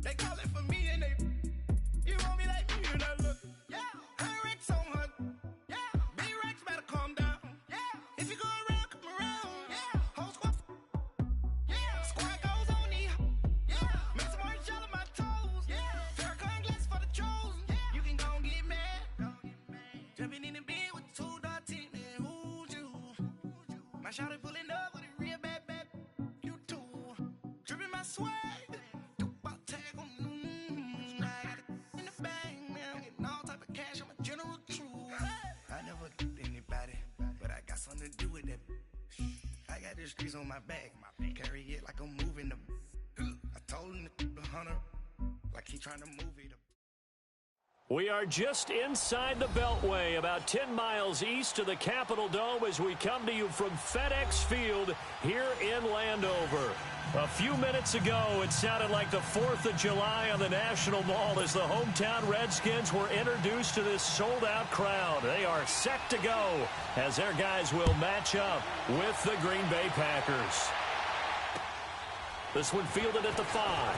They call it for me and they, you want me like me and I look. Yeah, her Rex on her. Yeah, big Rex better calm down. Yeah, if you go around, come around. Yeah, whole squad. Yeah, squad goes on me. Yeah, make some orange gel on my toes. Yeah, Farrakhan glass for the trolls. Yeah, you can go and get mad. Jumping in the bed with 2 dark teeth, man, who's you? My shawty pulling up with a real bad, you too. Dripping my swag, about tag on, I got it in the bag, man, I'm getting all type of cash, I'm a general true. I never did anybody, but I got something to do with that. I got the streets on my back, carry it like I'm moving the. I told him the hunter, like he trying to move it. We are just inside the Beltway, about 10 miles east of the Capitol Dome as we come to you from FedEx Field here in Landover. A few minutes ago, it sounded like the 4th of July on the National Mall as the hometown Redskins were introduced to this sold-out crowd. They are set to go as their guys will match up with the Green Bay Packers. This one fielded at the 5.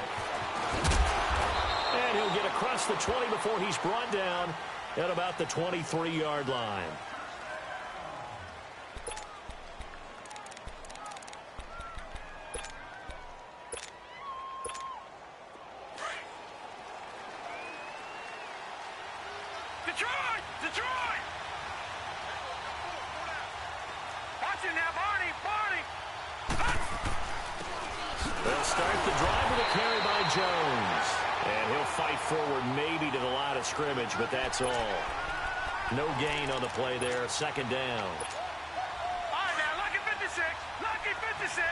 And he'll get across the 20 before he's brought down at about the 23-yard line. Detroit! Detroit! Watch it now, Barney! Barney! They'll start the drive with a carry by Jones. And he'll fight forward maybe to the line of scrimmage, but that's all. No gain on the play there. Second down. All right, now, lucky 56. Lucky 56.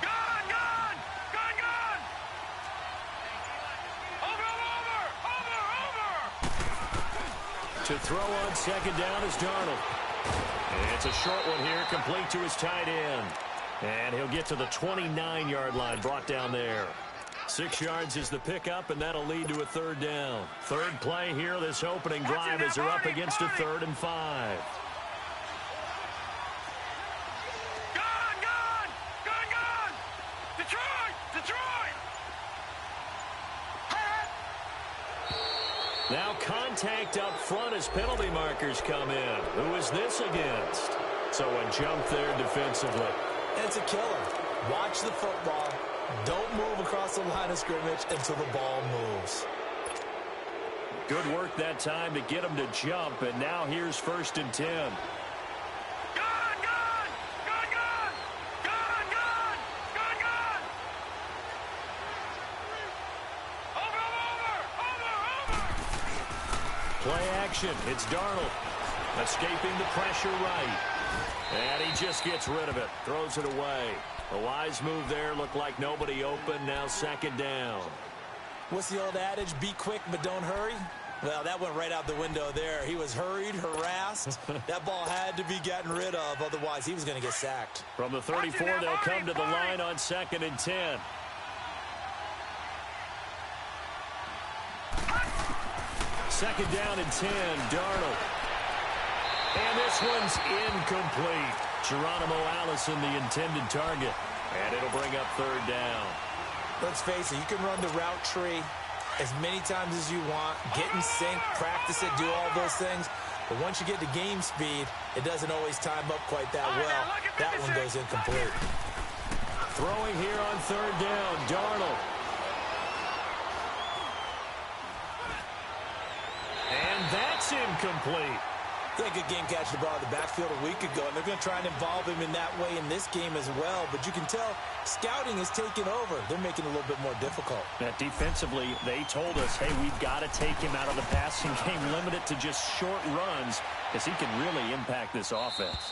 Gone, gone. Gone, gone. Over. To throw on second down is Darnold. And it's a short one here, complete to his tight end. And he'll get to the 29-yard line, brought down there. 6 yards is the pickup, and that'll lead to a third down. Third play here, this opening drive as they're up against a 3rd and 5. Gone, gone. Gone, gone. Detroit. Detroit. Now contact up front as penalty markers come in. Who is this against? So a jump there defensively. It's a killer. Watch the football. Don't move across the line of scrimmage until the ball moves. Good work that time to get him to jump, and now here's 1st and 10. Gone, gone. Gone, gone. Gone, gone. Gone, gone. Over. Play action. It's Darnold. Escaping the pressure right. And he just gets rid of it. Throws it away. A wise move there. Looked like nobody open. Now second down. What's the old adage? Be quick, but don't hurry. Well, that went right out the window there. He was hurried, harassed. That ball had to be gotten rid of. Otherwise, he was going to get sacked. From the 34, they'll come to the line on 2nd and 10. Second down and 10. Darnold. And this one's incomplete. Geronimo Allison, the intended target. And it'll bring up third down. Let's face it, you can run the route tree as many times as you want, get in sync, practice it, do all those things. But once you get to game speed, it doesn't always time up quite that well. That one goes incomplete. Throwing here on third down, Darnold. And that's incomplete. Yeah, good game catching the ball in the backfield a week ago, and they're going to try and involve him in that way in this game as well. But you can tell scouting is taking over. They're making it a little bit more difficult. Defensively, they told us, hey, we've got to take him out of the passing game, limit it to just short runs, because he can really impact this offense.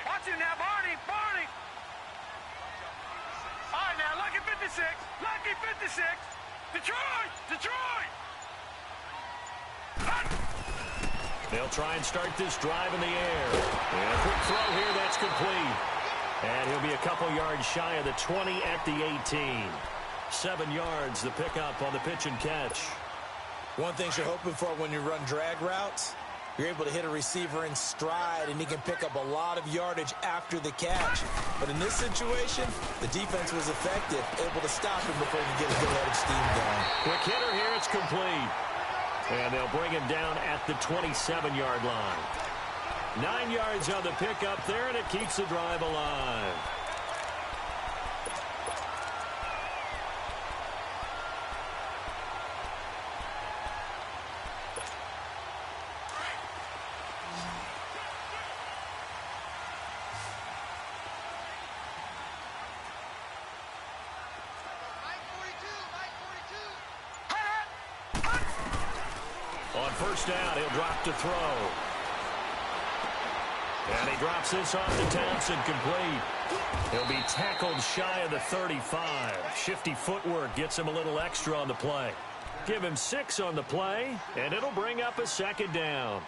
Watch it now, Barney! Barney! 56. Lucky 56. Detroit! Detroit! They'll try and start this drive in the air. And a quick throw here, that's complete. And he'll be a couple yards shy of the 20 at the 18. 7 yards, the pickup on the pitch and catch. One thing you're hoping for when you run drag routes, you're able to hit a receiver in stride, and he can pick up a lot of yardage after the catch. But in this situation, the defense was effective, able to stop him before he could get a good head of steam going. Quick hitter here, it's complete. And they'll bring him down at the 27-yard line. 9 yards on the pickup there, and it keeps the drive alive. On first down, he'll drop to throw. And he drops this off to Townsend, complete. He'll be tackled shy of the 35. Shifty footwork gets him a little extra on the play. Give him 6 on the play, and it'll bring up a second down.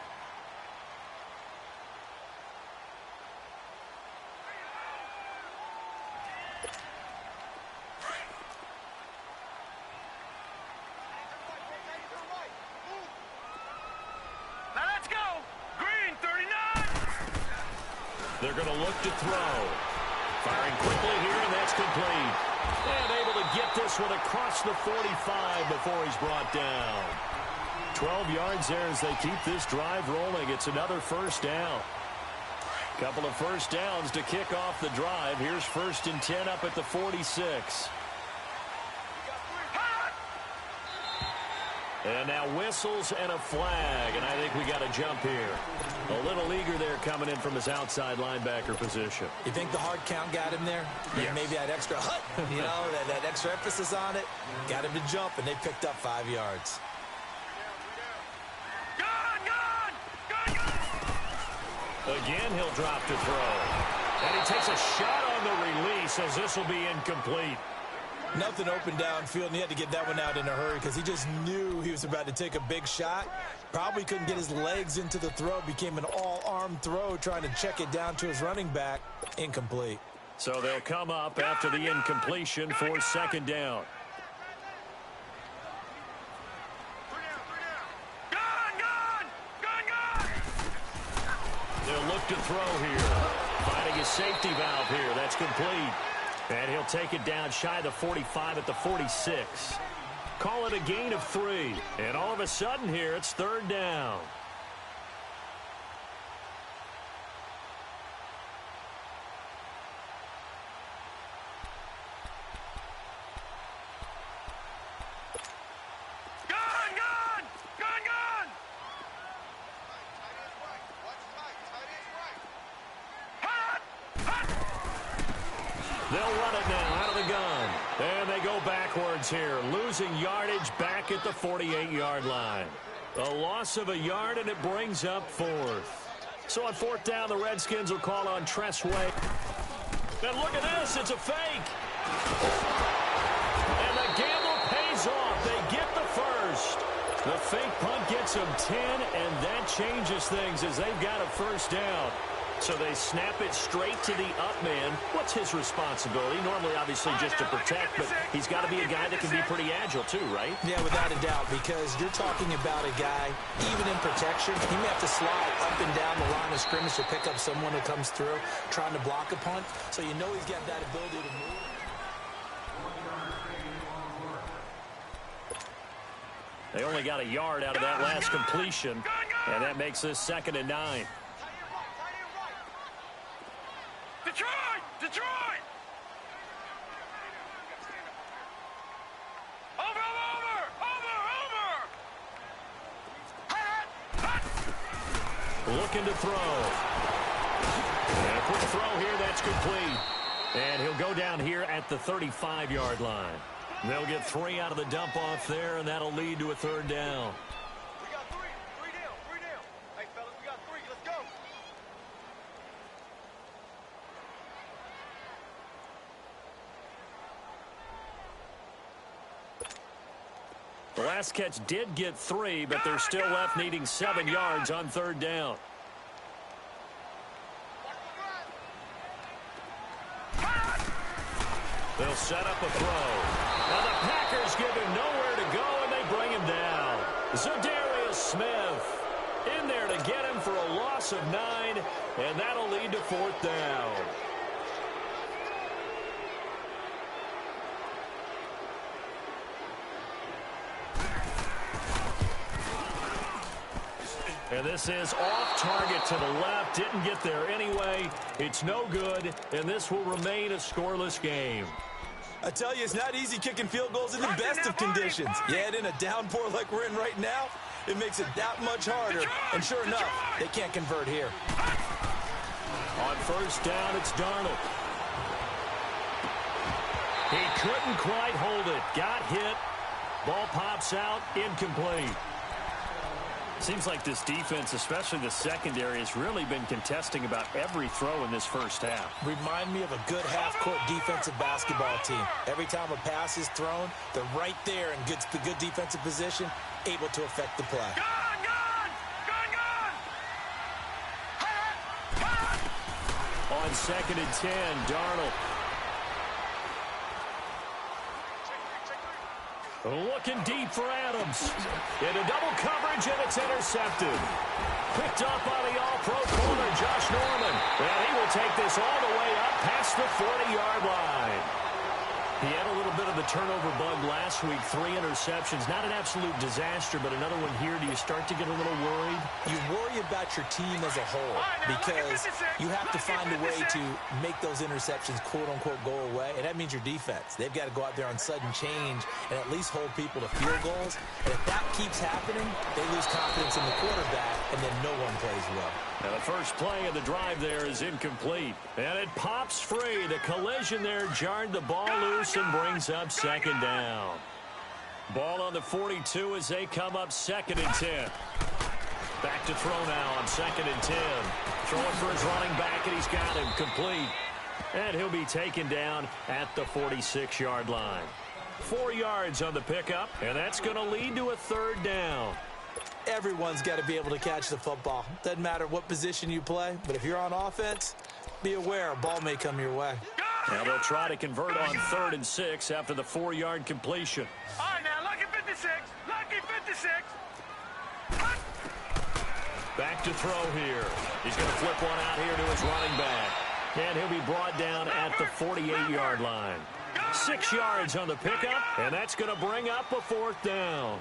They're going to look to throw. Firing quickly here, and that's complete. And able to get this one across the 45 before he's brought down. 12 yards there as they keep this drive rolling. It's another first down. Couple of first downs to kick off the drive. Here's 1st and 10 up at the 46. And now whistles and a flag, and I think we got a jump here. A little eager there coming in from his outside linebacker position. You think the hard count got him there? Yes. Maybe that extra that extra emphasis on it got him to jump, and they picked up 5 yards. Again, he'll drop to throw. And he takes a shot on the release as this will be incomplete. Nothing open downfield, and he had to get that one out in a hurry because he just knew he was about to take a big shot. Probably couldn't get his legs into the throw. Became an all-arm throw trying to check it down to his running back. Incomplete. So they'll come up after the incompletion for second down. They'll look to throw here. Finding his safety valve here. That's complete. And he'll take it down shy of the 45 at the 46. Call it a gain of 3. And all of a sudden here, it's third down. They'll run it now out of the gun. And they go backwards here, losing yardage back at the 48-yard line. A loss of a yard, and it brings up 4th. So on 4th down, the Redskins will call on Tressway. And look at this, it's a fake. And the gamble pays off. They get the first. The fake punt gets them 10, and that changes things as they've got a first down. So they snap it straight to the up man. What's his responsibility? Normally, obviously, just to protect, but he's got to be a guy that can be pretty agile too, right? Yeah, without a doubt, because you're talking about a guy, even in protection, he may have to slide up and down the line of scrimmage to pick up someone who comes through trying to block a punt. So you know he's got that ability to move. They only got a yard out of that last completion, and that makes this 2nd and 9. Detroit! Detroit! Over! Looking to throw. And a quick throw here, that's complete. And he'll go down here at the 35-yard line. They'll get 3 out of the dump-off there, and that'll lead to a third down. We got 3 down. Hey, fellas, we got 3. Let's go. The last catch did get 3, but they're still left needing 7 yards on 3rd down. They'll set up a throw. Now the Packers give him nowhere to go, and they bring him down. Zadarius Smith in there to get him for a loss of 9, and that'll lead to 4th down. And this is off target to the left. Didn't get there anyway. It's no good, and this will remain a scoreless game. I tell you, it's not easy kicking field goals in the best of conditions. Yet in a downpour like we're in right now, it makes it that much harder. And sure enough, they can't convert here. On 1st down, it's Darnold. He couldn't quite hold it. Got hit. Ball pops out, incomplete. Seems like this defense, especially the secondary, has really been contesting about every throw in this first half. Remind me of a good half-court defensive basketball team. Every time a pass is thrown, they're right there in good defensive position, able to affect the play. On 2nd and 10, Darnold. Looking deep for Adams. Into double coverage, and it's intercepted. Picked up by the all-pro corner, Josh Norman. And he will take this all the way up past the 40-yard line. He had a little bit of the turnover bug last week, 3 interceptions. Not an absolute disaster, but another one here. Do you start to get a little worried? You worry about your team as a whole because you have to find a way to make those interceptions, quote-unquote, go away, and that means your defense. They've got to go out there on sudden change and at least hold people to field goals. And if that keeps happening, they lose confidence in the quarterback, and then no one plays well. Now the first play of the drive there is incomplete. And it pops free. The collision there jarred the ball loose and brings up 2nd down. Ball on the 42 as they come up 2nd and 10. Back to throw now on 2nd and 10. Throwing for his running back, and he's got him complete. And he'll be taken down at the 46-yard line. 4 yards on the pickup, and that's going to lead to a 3rd down. Everyone's got to be able to catch the football. Doesn't matter what position you play, but if you're on offense, be aware a ball may come your way. Now they'll try to convert on 3rd and 6 after the 4-yard completion. All right, now, lucky 56. Lucky 56. Back to throw here. He's going to flip one out here to his running back. And he'll be brought down at the 48-yard line. 6 yards on the pickup, and that's going to bring up a 4th down.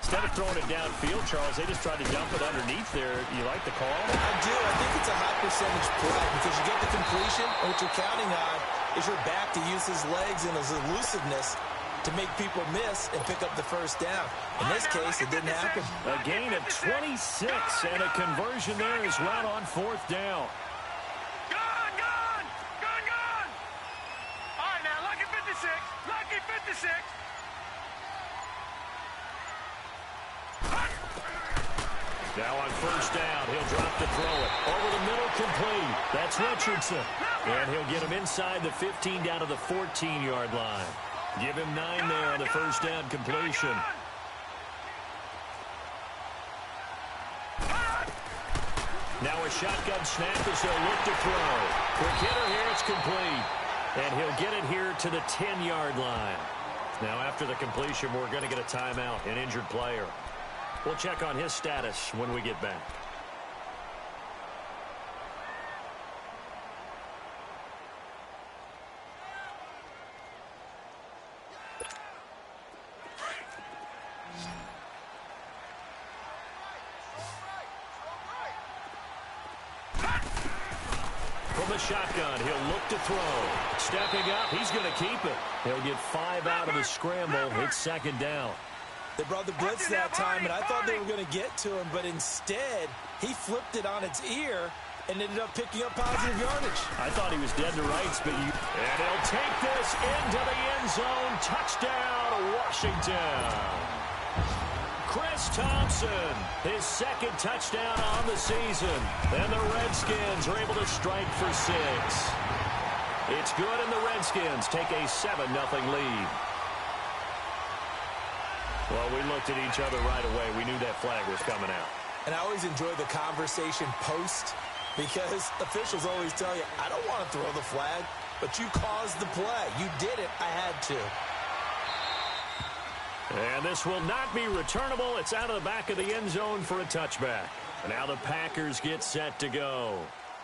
Instead of throwing it downfield, Charles, they just tried to dump it underneath there. You like the call? I do. I think it's a high percentage play because you get the completion, and what you're counting on is your back to use his legs and his elusiveness to make people miss and pick up the 1st down. In this case, it didn't happen. A gain of 26 and a conversion there as well on 4th down. Gone! All right, now, lucky 56. Lucky 56. Now on 1st down, he'll drop to throw it. Over the middle, complete. That's Richardson. And he'll get him inside the 15 down to the 14-yard line. Give him 9 there on the 1st down completion. Now a shotgun snap as he'll look to throw. Quick hitter here, it's complete. And he'll get it here to the 10-yard line. Now after the completion, we're going to get a timeout, an injured player. We'll check on his status when we get back. From the shotgun, he'll look to throw. Stepping up, he's going to keep it. He'll get 5 out of the scramble. It's 2nd down. They brought the blitz that time, and I thought they were going to get to him, but instead, he flipped it on its ear and ended up picking up positive yardage. I thought he was dead to rights, but and he'll take this into the end zone. Touchdown, Washington. Chris Thompson, his 2nd touchdown on the season. And the Redskins are able to strike for 6. It's good, and the Redskins take a 7-0 lead. Well, we looked at each other right away. We knew that flag was coming out. And I always enjoy the conversation post because officials always tell you, I don't want to throw the flag, but you caused the play. You did it. I had to. And this will not be returnable. It's out of the back of the end zone for a touchback. And now the Packers get set to go.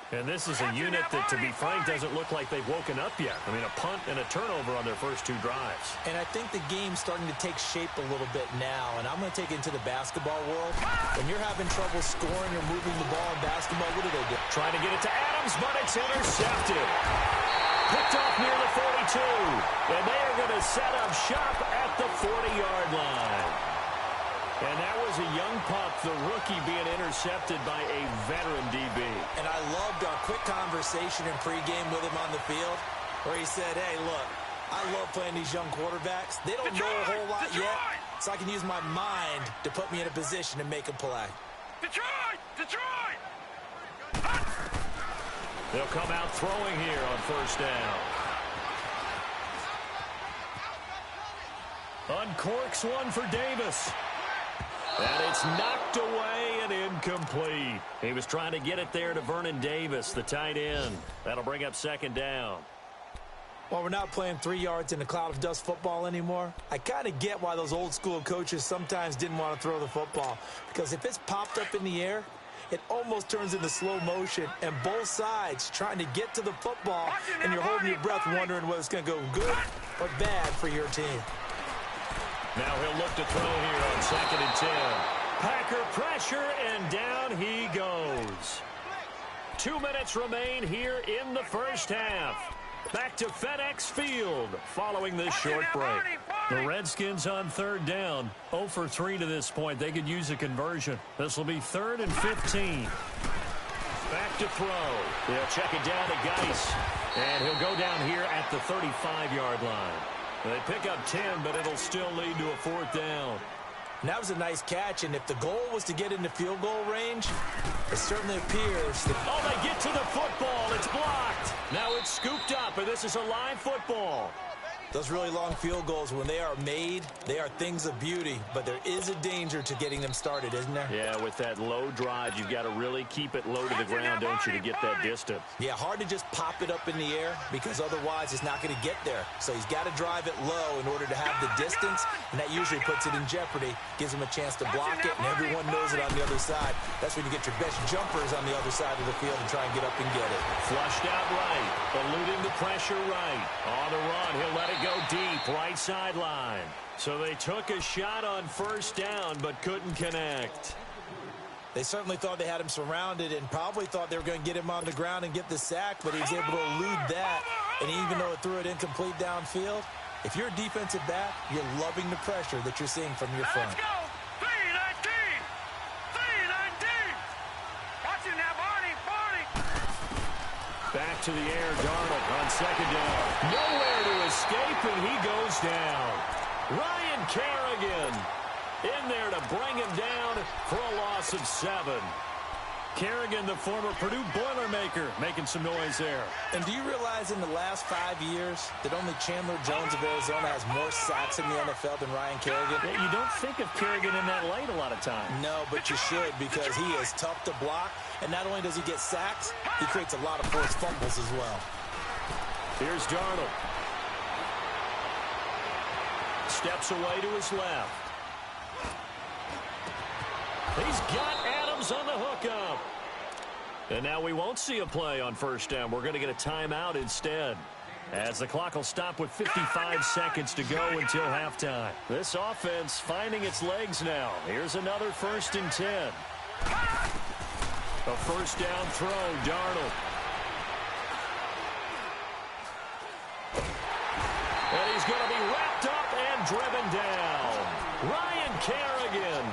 And this is a unit that, to be frank, doesn't look like they've woken up yet. I mean, a punt and a turnover on their first 2 drives. And I think the game's starting to take shape a little bit now. And I'm going to take it into the basketball world. When you're having trouble scoring or moving the ball in basketball, what do they do? Trying to get it to Adams, but it's intercepted. Picked off near the 42. And they are going to set up shop at the 40-yard line. And that was a young pup, the rookie, being intercepted by a veteran DB. And I loved our quick conversation in pregame with him on the field where he said, hey, look, I love playing these young quarterbacks. They don't know a whole lot yet, so I can use my mind to put me in a position to make a play. Detroit! Detroit! They'll come out throwing here on first down. Uncorks one for Davis. And it's knocked away and incomplete. He was trying to get it there to Vernon Davis, the tight end. That'll bring up second down. While we're not playing 3 yards in a cloud of dust football anymore, I kind of get why those old school coaches sometimes didn't want to throw the football. Because if it's popped up in the air, it almost turns into slow motion, and both sides trying to get to the football, and you're holding your breath wondering whether it's going to go good or bad for your team. Now he'll look to throw here on 2nd and 10. Packer pressure, and down he goes. 2 minutes remain here in the first half. Back to FedEx Field following this short break. The Redskins on 3rd down. 0 for 3 to this point. They could use a conversion. This will be 3rd and 15. Back to throw. They'll check it down to Geis. And he'll go down here at the 35-yard line. They pick up 10, but it'll still lead to a 4th down. And that was a nice catch, and if the goal was to get into field goal range, it certainly appears that... Oh, they get to the football. It's blocked. Now it's scooped up, and this is a live football. Those really long field goals, when they are made, they are things of beauty, but there is a danger to getting them started, isn't there? Yeah, with that low drive, you've got to really keep it low to the ground, don't you, to get that distance. Yeah, hard to just pop it up in the air because otherwise it's not going to get there. So he's got to drive it low in order to have the distance, and that usually puts it in jeopardy, gives him a chance to block it, and everyone knows it on the other side. That's when you get your best jumpers on the other side of the field and try and get up and get it. Flushed out right, eluding the pressure right. On the run, he'll let it go deep, right sideline. So they took a shot on first down, but couldn't connect. They certainly thought they had him surrounded and probably thought they were going to get him on the ground and get the sack, but he was able to elude that. And even though it threw it incomplete downfield, if you're a defensive back, you're loving the pressure that you're seeing from your front. Let's go! 319! 319! Watch it now, Barney! Back to the air, Darnold on second down. Nowhere to escape, and he goes down. Ryan Kerrigan in there to bring him down for a loss of 7. Kerrigan, the former Purdue Boilermaker, making some noise there. And do you realize in the last 5 years that only Chandler Jones of Arizona has more sacks in the NFL than Ryan Kerrigan? Yeah, you don't think of Kerrigan in that light a lot of times. No, but you should because he is tough to block. And not only does he get sacks, he creates a lot of forced fumbles as well. Here's Darnold. Steps away to his left. He's got Adams on the hookup. And now we won't see a play on first down. We're going to get a timeout instead, as the clock will stop with 55 seconds to go until halftime. This offense finding its legs now. Here's another 1st and 10. A first down throw, Darnold. And he's going to be wrapped up and driven down. Ryan Kerrigan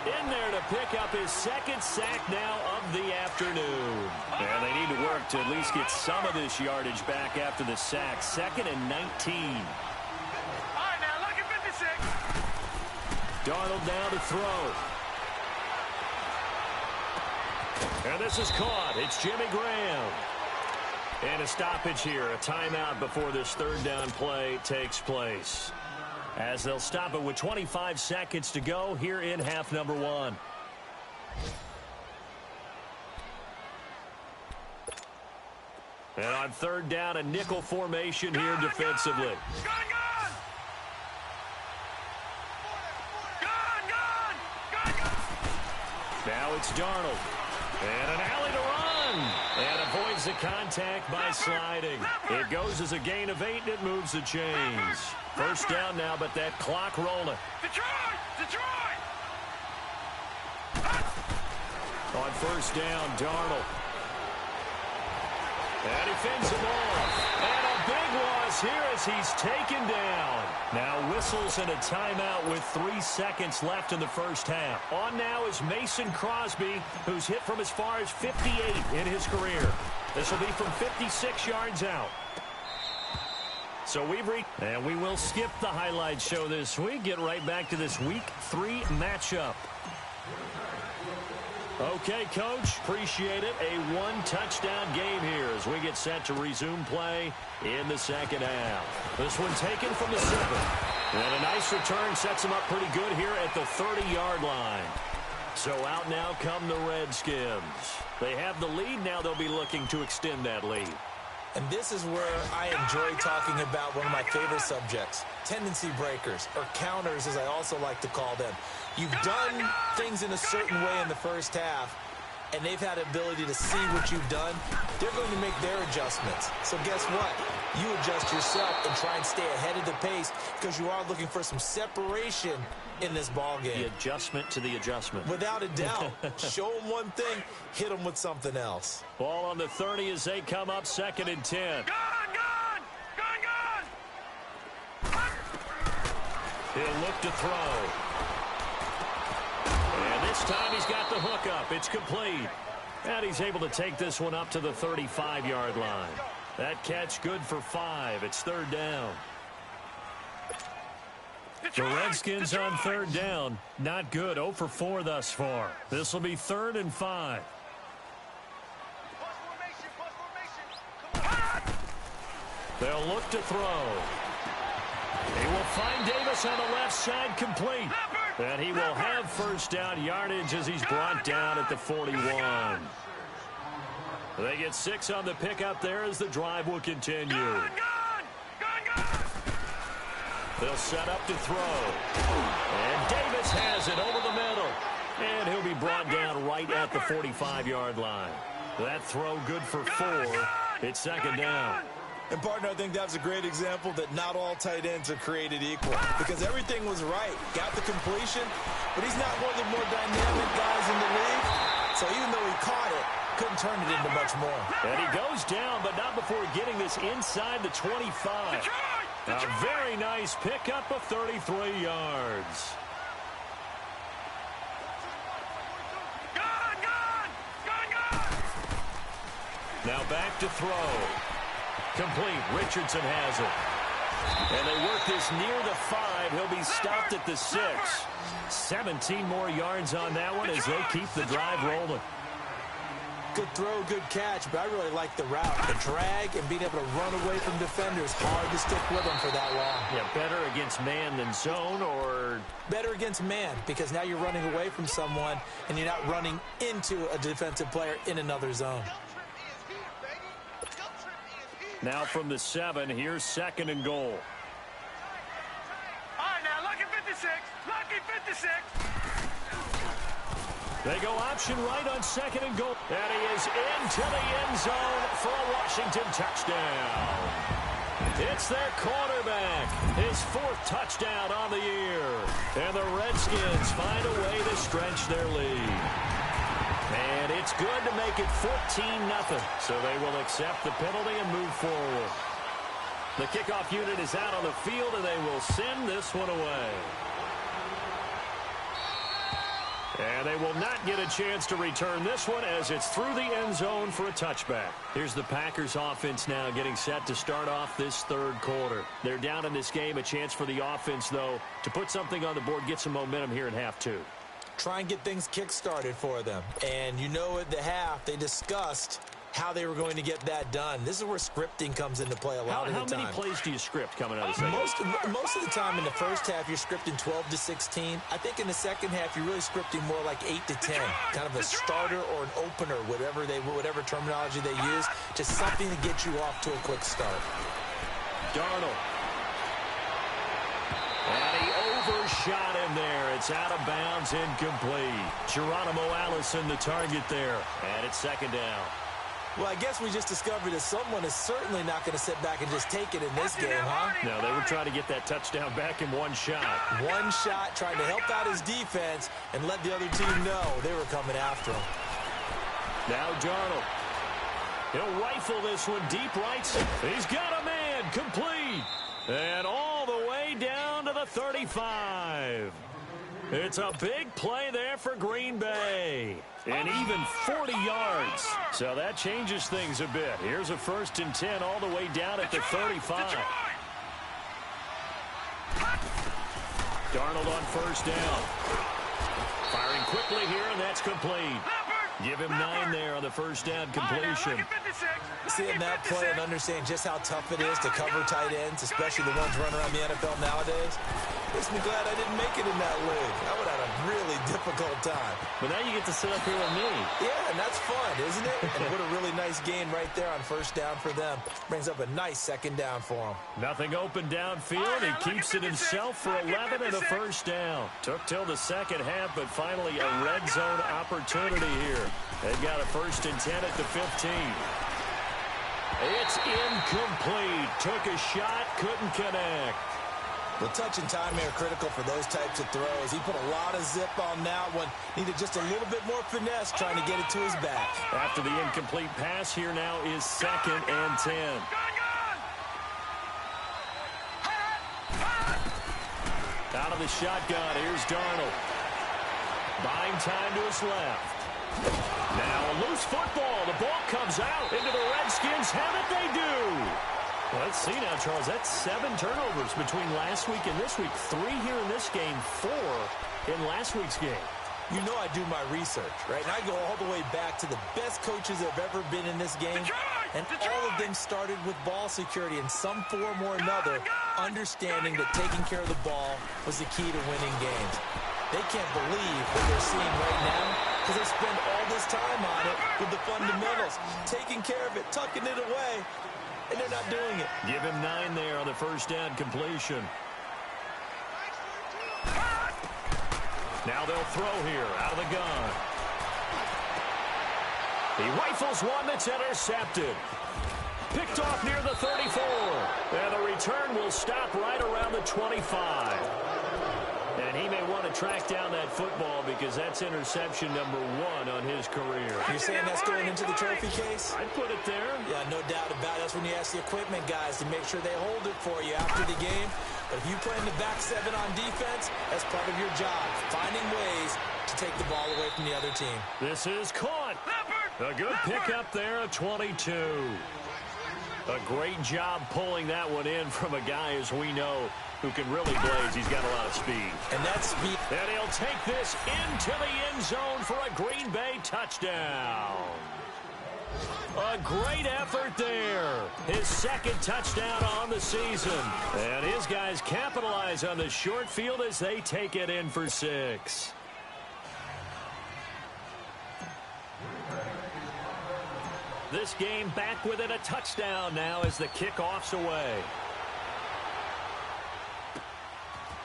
in there to pick up his 2nd sack now of the afternoon. And they need to work to at least get some of this yardage back after the sack. 2nd and 19. All right, now, look at 56. Darnold now to throw. And this is caught. It's Jimmy Graham. And a stoppage here, a timeout before this 3rd down play takes place. as they'll stop it with 25 seconds to go here in half number one. And on third down, a nickel formation here defensively. Now it's Darnold. And an alley to run. And avoids the contact by sliding. It goes as a gain of 8, and it moves the chains. First down now, but that clock rolling. Detroit! On first down, Darnold. And he fends him off. And a big loss here as he's taken down. Now whistles and a timeout with 3 seconds left in the first half. On now is Mason Crosby, who's hit from as far as 58 in his career. This will be from 56 yards out. So we've reached, and we will skip the highlight show this week. Get right back to this Week 3 matchup. Okay, Coach, appreciate it. A one-touchdown game here as we get set to resume play in the second half. This one taken from the 7. And a nice return sets them up pretty good here at the 30-yard line. So out now come the Redskins. They have the lead. Now they'll be looking to extend that lead. And this is where I enjoy talking about one of my favorite subjects, tendency breakers, or counters as I also like to call them. You've done things in a certain way in the first half, and they've had the ability to see what you've done. They're going to make their adjustments. So guess what? You adjust yourself and try and stay ahead of the pace because you are looking for some separation in this ball game. The adjustment to the adjustment. Without a doubt. Show them one thing, hit them with something else. Ball on the 30 as they come up 2nd and 10. Gone! He'll look to throw. And this time he's got the hook up. It's complete. And he's able to take this one up to the 35-yard line. That catch good for 5. It's 3rd down. The Redskins on 3rd down. Not good. 0 for 4 thus far. This will be 3rd and 5. They'll look to throw. He will find Davis on the left side, complete. And he will have first down yardage as he's brought down at the 41. They get 6 on the pickup there as the drive will continue. They'll set up to throw. And Davis has it over the middle. And he'll be brought down right at the 45-yard line. That throw good for 4. It's 2nd down. And, partner, I think that's a great example that not all tight ends are created equal because everything was right. Got the completion, but he's not one of the more dynamic guys in the league. So even though he caught it, couldn't turn it into much more. And he goes down, but not before getting this inside the 25. A very nice pickup of 33 yards. Now back to throw. Complete. Richardson has it. And they work this near the 5. He'll be stopped at the 6. 17 more yards on that one as they keep the drive rolling. Good throw, good catch, but I really like the route. The drag and being able to run away from defenders. Hard to stick with them for that long. Yeah, better against man than zone, or? Better against man because now you're running away from someone and you're not running into a defensive player in another zone. Now from the 7, here's 2nd and goal. All right, now, lucky 56. Lucky 56. They go option right on 2nd and goal. And he is into the end zone for a Washington touchdown. It's their quarterback. His 4th touchdown on the year. And the Redskins find a way to stretch their lead. And it's good to make it 14-0. So they will accept the penalty and move forward. The kickoff unit is out on the field, and they will send this one away. And they will not get a chance to return this one as it's through the end zone for a touchback. Here's the Packers offense now getting set to start off this 3rd quarter. They're down in this game. A chance for the offense, though, to put something on the board, get some momentum here in half 2. Try and get things kick-started for them. And you know at the half they discussed how they were going to get that done. This is where scripting comes into play a lot of the time. How many plays do you script coming out of the second? Most of the time in the first half, you're scripting 12 to 16. I think in the second half, you're really scripting more like 8 to 10. Kind of a starter or an opener, whatever terminology they use. Just something to get you off to a quick start. Darnold. And he overshot him there. It's out of bounds, incomplete. Geronimo Allison the target there. And it's second down. Well, I guess we just discovered that someone is certainly not going to sit back and just take it in this game, huh? No, they were trying to get that touchdown back in one shot. One shot, trying to help out his defense and let the other team know they were coming after him. Now Darnold. He'll rifle this one deep right. He's got a man, complete. And all the way down to the 35. It's a big play there for Green Bay. And even 40 yards. So that changes things a bit. Here's a 1st and 10 all the way down at the 35. Darnold on 1st down. Firing quickly here, and that's complete. Give him 9 there on the 1st down completion. Seeing that play and understanding just how tough it is to cover tight ends, especially the ones running around the NFL nowadays, makes me glad I didn't make it in that league. I would have had a really difficult time. But now you get to sit up here with me. Yeah, and that's fun, isn't it? And what a really nice gain right there on 1st down for them. Brings up a nice 2nd down for them. Nothing open downfield. He keeps it himself for 11 and a 1st down. Took till the second half, but finally a red zone opportunity here. They've got a 1st and 10 at the 15. It's incomplete. Took a shot, couldn't connect. The touch and time are critical for those types of throws. He put a lot of zip on that one. Needed just a little bit more finesse trying to get it to his back. After the incomplete pass, here now is 2nd and 10. Out of the shotgun, here's Darnold. Buying time to his left. Now a loose football. The ball comes out into the Redskins. Have it they do. Let's see now, Charles. That's 7 turnovers between last week and this week. 3 here in this game, 4 in last week's game. You know I do my research, right? And I go all the way back to the best coaches that have ever been in this game. And all of them started with ball security in some form or another, understanding that taking care of the ball was the key to winning games. They can't believe what they're seeing right now because they spend all this time on it with the fundamentals, taking care of it, tucking it away, and they're not doing it. Give him 9 there on the 1st down completion. Now they'll throw here out of the gun. He rifles one that's intercepted. Picked off near the 34. And the return will stop right around the 25. And he may want to track down that football because that's interception number 1 on his career. You're saying that's going into the trophy case? I'd put it there. Yeah, no doubt about it. That's when you ask the equipment guys to make sure they hold it for you after the game. But if you play in the back 7 on defense, that's part of your job, finding ways to take the ball away from the other team. This is caught. A good pickup there at 22. A great job pulling that one in from a guy, as we know, who can really blaze. He's got a lot of speed. And that speed. And he'll take this into the end zone for a Green Bay touchdown. A great effort there. His 2nd touchdown on the season. And his guys capitalize on the short field as they take it in for 6. This game back within a touchdown now as the kickoff's away.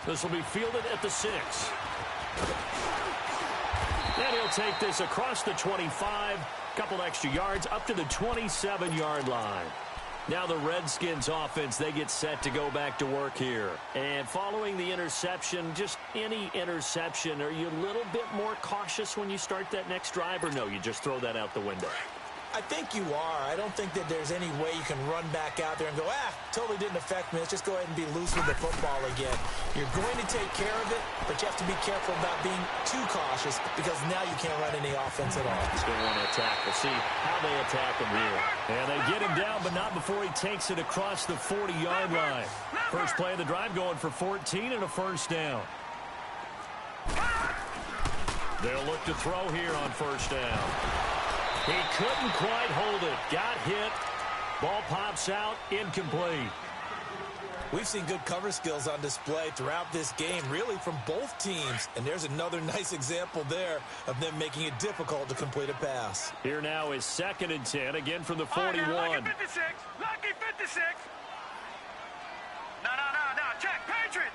This will be fielded at the 6. And he'll take this across the 25. Couple extra yards up to the 27-yard line. Now the Redskins offense, they get set to go back to work here. And following the interception, just any interception, are you a little bit more cautious when you start that next drive, or no, you just throw that out the window? I think you are. I don't think that there's any way you can run back out there and go, totally didn't affect me. Let's just go ahead and be loose with the football again. You're going to take care of it, but you have to be careful about being too cautious because now you can't run any offense at all. Still want to attack. We'll see how they attack him here. And they get him down, but not before he takes it across the 40-yard line. First play of the drive going for 14 and a 1st down. They'll look to throw here on 1st down. He couldn't quite hold it. Got hit. Ball pops out. Incomplete. We've seen good cover skills on display throughout this game, really from both teams. And there's another nice example there of them making it difficult to complete a pass. Here now is 2nd and 10, again from the 41. Lucky 56. Lucky 56. No. Check. Patriot.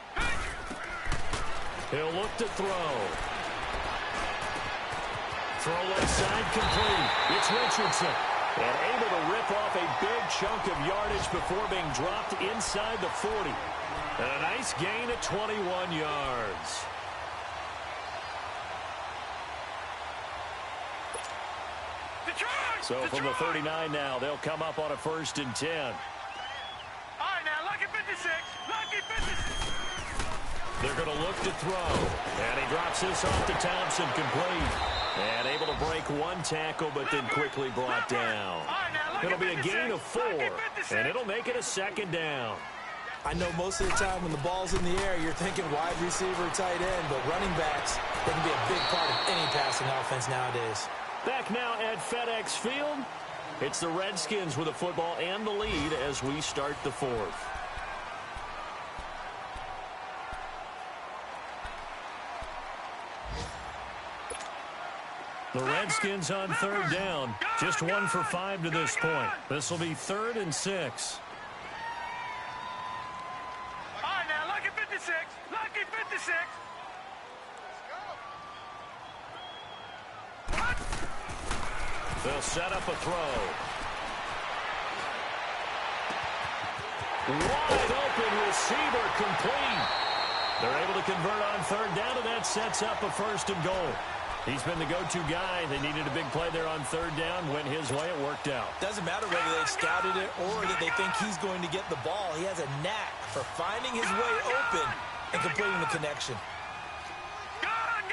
He'll look to throw. Throw left side complete. It's Richardson. And able to rip off a big chunk of yardage before being dropped inside the 40. And a nice gain at 21 yards. So from the 39 now, they'll come up on a 1st and 10. All right, now, lucky 56. Lucky 56. They're going to look to throw. And he drops this off to Thompson, complete. And able to break one tackle, but then quickly brought down. It'll be a gain of 4, and it'll make it a 2nd down. I know most of the time when the ball's in the air, you're thinking wide receiver, tight end, but running backs, they can be a big part of any passing offense nowadays. Back now at FedEx Field, it's the Redskins with the football and the lead as we start the 4th. The Redskins on 3rd down. Just 1 for 5 to this point. This will be 3rd and 6. All right, now, lucky 56. Lucky 56. They'll set up a throw. Wide open receiver, complete. They're able to convert on 3rd down, and that sets up a 1st and goal. He's been the go-to guy. They needed a big play there on 3rd down. Went his way. It worked out. Doesn't matter whether they've scouted it or that they think he's going to get the ball. He has a knack for finding his way open and completing the connection. Gone!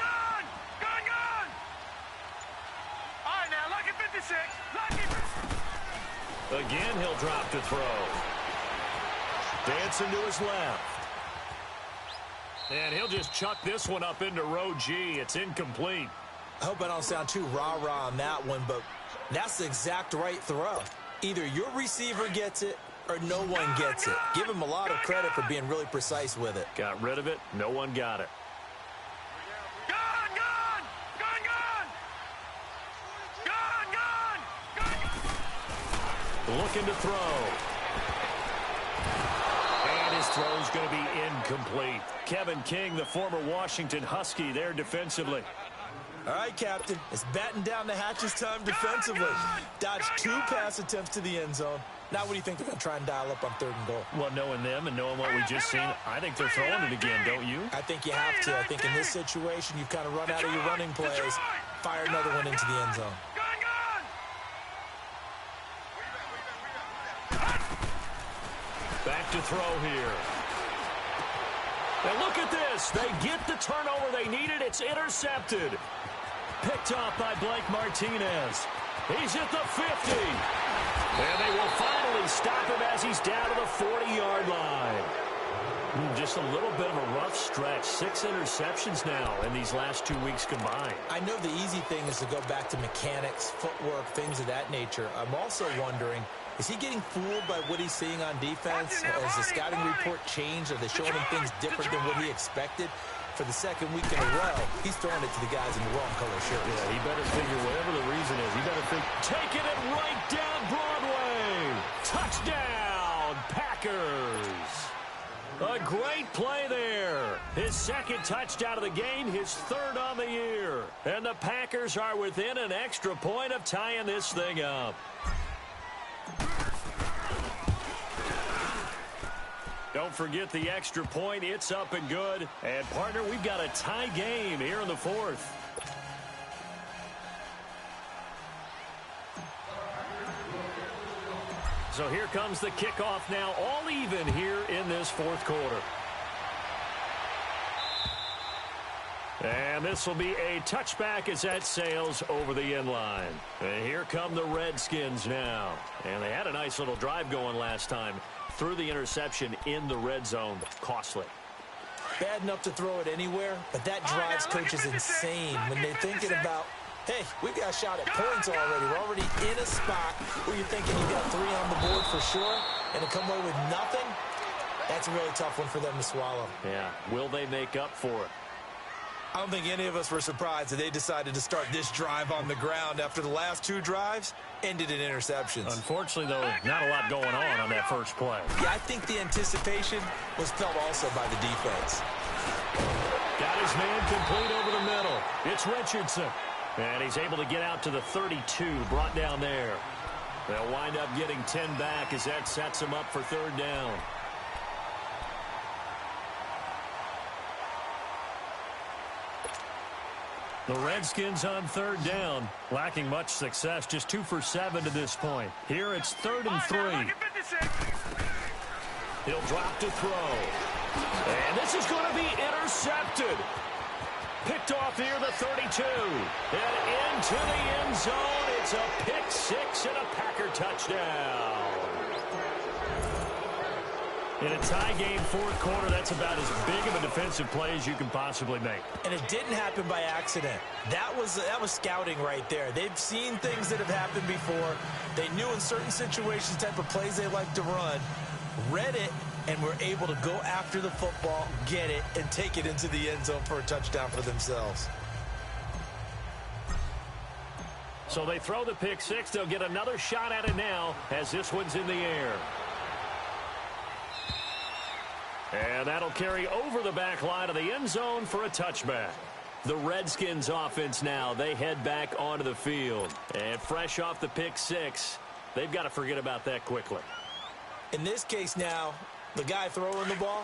All right, now, lucky 56. Lucky. Again, he'll drop to throw. Dancing to his left. And he'll just chuck this one up into row G. It's incomplete. I hope I don't sound too rah-rah on that one, but that's the exact right throw. Either your receiver gets it or no one gets it. Give him a lot of credit for being really precise with it. Got rid of it. No one got it. Looking to throw. And his throw's going to be incomplete. Kevin King, the former Washington Husky, there defensively. All right, Captain. It's batten down the hatches time defensively. Dodged 2 pass attempts to the end zone. Now what do you think they're going to try and dial up on 3rd and goal? Well, knowing them and knowing what we just seen, I think they're throwing it again, don't you? I think you have to. I think in this situation, you've kind of run out of your running plays. Fire another one into the end zone. Back to throw here. And look at this. They get the turnover they needed. It's intercepted. Picked off by Blake Martinez. He's at the 50. And they will finally stop him as he's down to the 40-yard line. Just a little bit of a rough stretch. 6 interceptions now in these last 2 weeks combined. I know the easy thing is to go back to mechanics, footwork, things of that nature. I'm also wondering, is he getting fooled by what he's seeing on defense? Has the scouting report changed? Are they showing him things different than what he expected? For the 2nd week in a row, he's throwing it to the guys in the wrong color shirts. Yeah, he better figure whatever the reason is. He better think, taking it right down Broadway. Touchdown, Packers. A great play there. His 2nd touchdown of the game, his 3rd on the year. And the Packers are within an extra point of tying this thing up. Don't forget the extra point. It's up and good. And, partner, we've got a tie game here in the 4th. So here comes the kickoff now, all even here in this 4th quarter. And this will be a touchback as that sails over the end line. And here come the Redskins now. And they had a nice little drive going last time. Threw the interception in the red zone. Costly. Bad enough to throw it anywhere, but that drives coaches insane when they're thinking about Hey, we've got a shot at points already. We're already in a spot where you're thinking you got 3 on the board for sure, and to come away with nothing, that's a really tough one for them to swallow. Yeah, will they make up for it? I don't think any of us were surprised that they decided to start this drive on the ground after the last 2 drives ended in interceptions. Unfortunately, though, not a lot going on that first play. Yeah, I think the anticipation was felt also by the defense. Got his man complete over the middle. It's Richardson. And he's able to get out to the 32, brought down there. They'll wind up getting 10 back as that sets them up for 3rd down. The Redskins on 3rd down, lacking much success, just 2 for 7 to this point. Here it's 3rd and 3. He'll drop to throw. And this is going to be intercepted. Picked off here, the 32. And into the end zone. It's a pick 6 and a Packer touchdown. In a tie game, 4th quarter, that's about as big of a defensive play as you can possibly make. And it didn't happen by accident. That was scouting right there. They've seen things that have happened before. They knew in certain situations type of plays they like to run, read it, and were able to go after the football, get it, and take it into the end zone for a touchdown for themselves. So they throw the pick 6. They'll get another shot at it now as this one's in the air. And that'll carry over the back line of the end zone for a touchback. The Redskins offense now, they head back onto the field. And fresh off the pick 6, they've got to forget about that quickly. In this case now, the guy throwing the ball,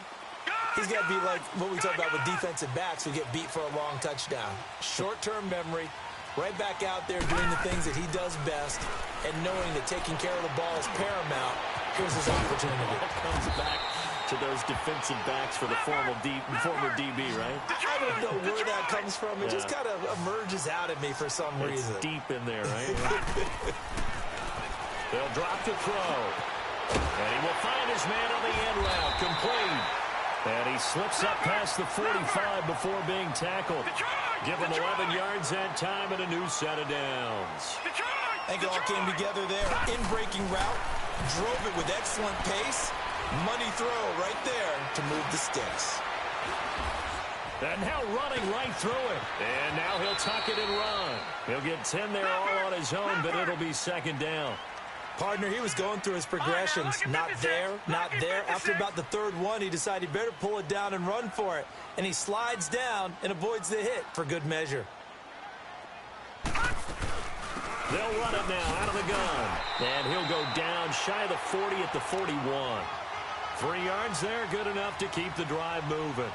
he's got to be like what we talk about with defensive backs who get beat for a long touchdown. Short-term memory, right back out there doing the things that he does best, and knowing that taking care of the ball is paramount. Here's his opportunity. Comes back to those defensive backs for the former DB, right? I don't know where that comes from. It just kind of emerges out of me for some reason. It's deep in there, right? They'll drop to throw. And he will find his man on the end route, complete. And he slips up past the 45 before being tackled. Give him 11 yards that time and a new set of downs. I think it all came together there. In-breaking route, drove it with excellent pace. Money throw right there to move the sticks. And now running right through it. And now he'll tuck it and run. He'll get 10 there all on his own, but it'll be 2nd down. Partner, he was going through his progressions. Not there, not there. After about the 3rd one, he decided he better pull it down and run for it. And he slides down and avoids the hit for good measure. They'll run it now out of the gun. And he'll go down shy of the 40 at the 41. 3 yards there, good enough to keep the drive moving.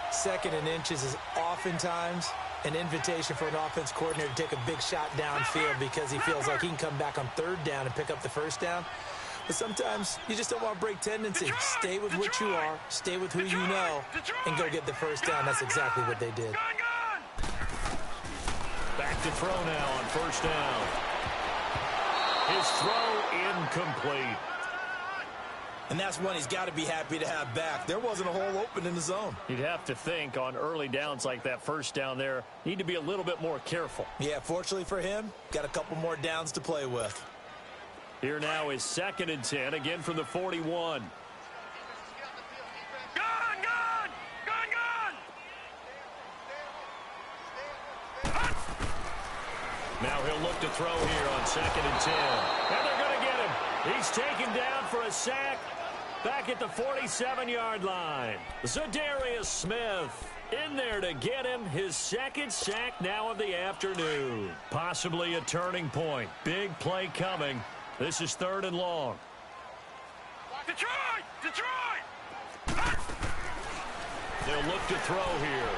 2nd and inches is oftentimes an invitation for an offense coordinator to take a big shot downfield because he feels like he can come back on 3rd down and pick up the 1st down. But sometimes you just don't want to break tendency. Stay with what you are, stay with who you know, and go get the 1st down. That's exactly what they did. Back to throw now on 1st down. His throw incomplete. And that's one he's got to be happy to have back. There wasn't a hole open in the zone. You'd have to think on early downs like that 1st down there, need to be a little bit more careful. Yeah, fortunately for him, got a couple more downs to play with. Here now is 2nd and 10, again from the 41. Now he'll look to throw here on 2nd and 10. And they're going to get him. He's taken down for a sack back at the 47-yard line. Zadarius Smith in there to get him his 2nd sack now of the afternoon. Possibly a turning point. Big play coming. This is 3rd and long. Detroit! Detroit! They'll look to throw here.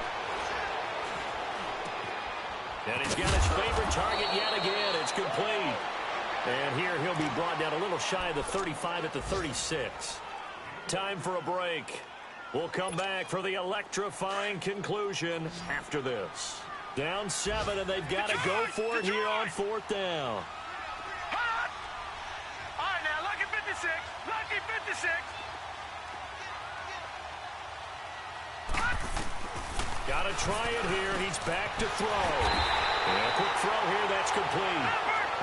And he's got his favorite target yet again. It's complete. And here he'll be brought down a little shy of the 35 at the 36. Time for a break. We'll come back for the electrifying conclusion after this. Down 7, and they've got to go for it here on 4th down. All right, now, lucky 56. Lucky 56. Got to try it here. He's back to throw. And a quick throw here, that's complete.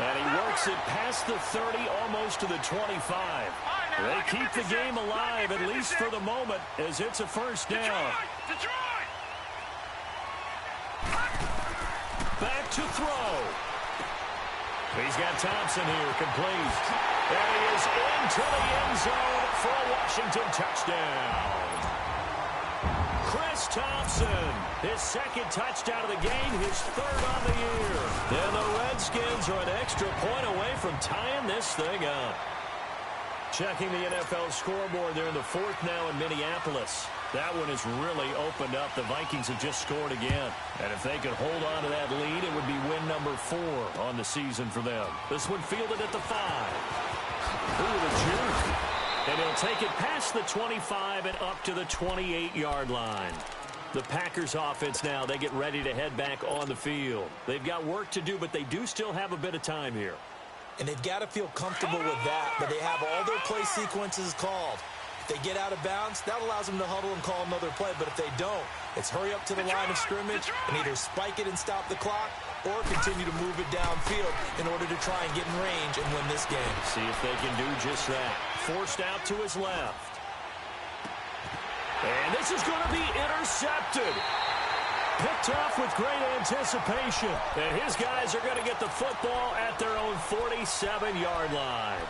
And he works it past the 30, almost to the 25. They keep the game alive, at least for the moment, as it's a first down. Back to throw. He's got Thompson here, complete. And he is into the end zone for a Washington touchdown. Chris Thompson, his second touchdown of the game, his third on the year. And the Redskins are an extra point away from tying this thing up. Checking the NFL scoreboard, they're in the fourth now in Minneapolis. That one has really opened up. The Vikings have just scored again. And if they could hold on to that lead, it would be win number 4 on the season for them. This one fielded at the 5. Ooh, the juke. And he'll take it past the 25 and up to the 28-yard line. The Packers offense now, they get ready to head back on the field. They've got work to do, but they do still have a bit of time here. And they've got to feel comfortable with that, but they have all their play sequences called. If they get out of bounds, that allows them to huddle and call another play. But if they don't, it's hurry up to the line of scrimmage and either spike it and stop the clock or continue to move it downfield in order to try and get in range and win this game. See if they can do just that. Forced out to his left. And this is going to be intercepted. Picked off with great anticipation. And his guys are going to get the football at their own 47-yard line.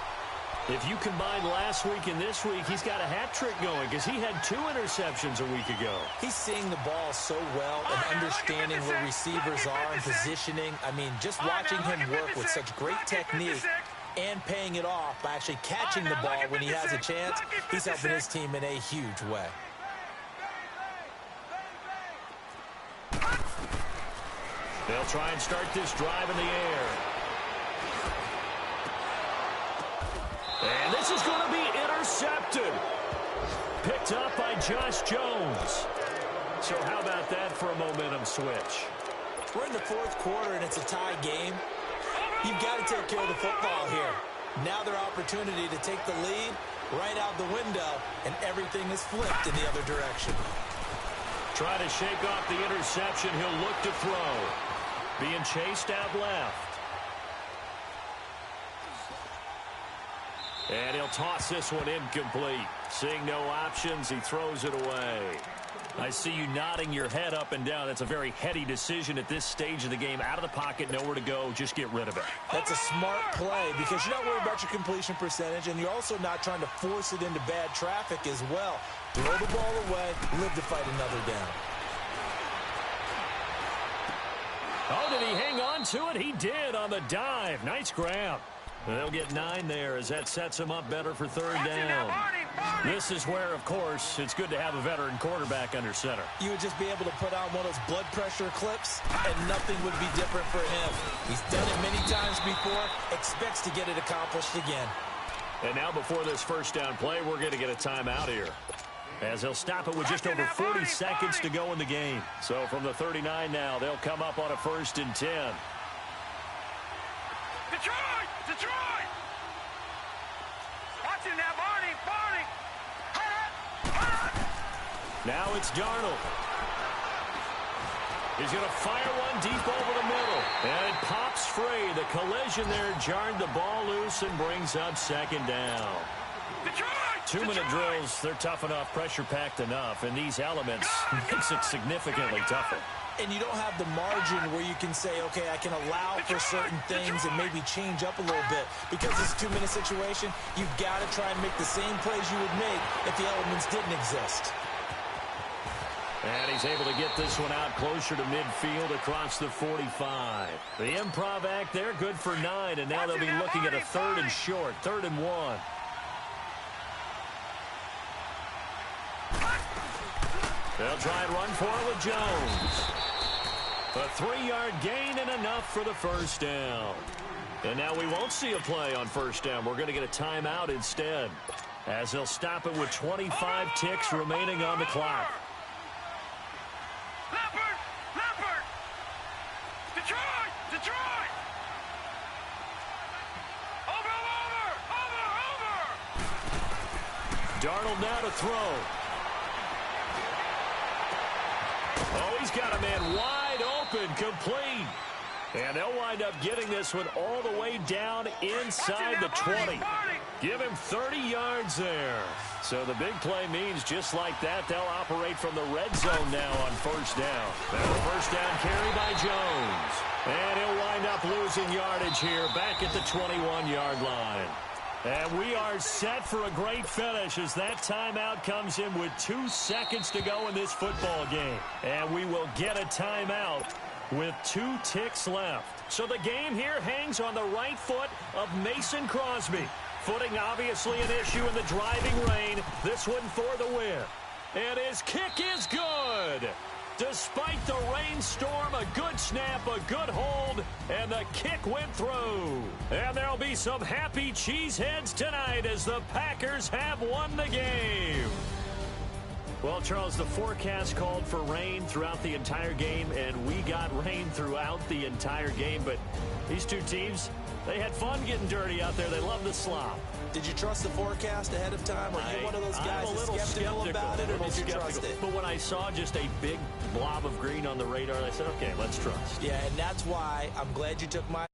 If you combine last week and this week, he's got a hat trick going because he had 2 interceptions a week ago. He's seeing the ball so well and understanding where receivers are and positioning. I mean, just watching him work with such great technique and paying it off by actually catching the ball when he has a chance, he's helping his team in a huge way. They'll try and start this drive in the air. And this is going to be intercepted. Picked up by Josh Jones. So how about that for a momentum switch? We're in the fourth quarter, and it's a tie game. You've got to take care of the football here. Now their opportunity to take the lead right out the window, and everything is flipped in the other direction. Try to shake off the interception. He'll look to throw. Being chased out left. And he'll toss this one incomplete. Seeing no options, he throws it away. I see you nodding your head up and down. That's a very heady decision at this stage of the game. Out of the pocket, nowhere to go. Just get rid of it. That's a smart play because you're not worried about your completion percentage, and you're also not trying to force it into bad traffic as well. Throw the ball away, live to fight another down. Oh, did he hang on to it? He did on the dive. Nice grab. They'll get 9 there as that sets him up better for third down. This is where, of course, it's good to have a veteran quarterback under center. You would just be able to put on one of those blood pressure clips, and nothing would be different for him. He's done it many times before, expects to get it accomplished again. And now before this first down play, we're going to get a timeout here, as they'll stop it with just over 40 seconds to go in the game. So from the 39 now, they'll come up on a 1st and 10. Detroit! Detroit! Watching that, Barney! Barney! Now it's Darnold. He's going to fire one deep over the middle. And it pops free. The collision there jarred the ball loose and brings up 2nd down. Detroit! 2-minute drills, they're tough enough, pressure-packed enough, and these elements makes it significantly tougher. And you don't have the margin where you can say, okay, I can allow for certain things and maybe change up a little bit. Because it's a 2-minute situation, you've got to try and make the same plays you would make if the elements didn't exist. And he's able to get this one out closer to midfield across the 45. The improv act there, good for 9, and now they'll be looking at a 3rd and short, 3rd and 1. They'll try and run for it with Jones. A 3-yard gain and enough for the first down. And now we won't see a play on first down. We're going to get a timeout instead, as they'll stop it with 25 ticks remaining on the clock. Leopard! Leopard! Detroit! Detroit! Over! Darnold now to throw. Oh, he's got a man wide open, complete. And they'll wind up getting this one all the way down inside the 20. Give him 30 yards there. So the big play means just like that, they'll operate from the red zone now on first down. And a first down carry by Jones. And he'll wind up losing yardage here back at the 21-yard line. And we are set for a great finish as that timeout comes in with 2 seconds to go in this football game. And we will get a timeout with 2 ticks left. So the game here hangs on the right foot of Mason Crosby. Footing obviously an issue in the driving rain. This one for the win. And his kick is good. Despite the rainstorm, a good snap, a good hold, and the kick went through. And there'll be some happy cheeseheads tonight as the Packers have won the game. Well, Charles, the forecast called for rain throughout the entire game, and we got rain throughout the entire game. But these two teams, they had fun getting dirty out there. They love the slop. Did you trust the forecast ahead of time? Or are you one of those guys that's skeptical about it, or did you trust it? But when I saw just a big blob of green on the radar, I said, okay, let's trust. Yeah, and that's why I'm glad you took my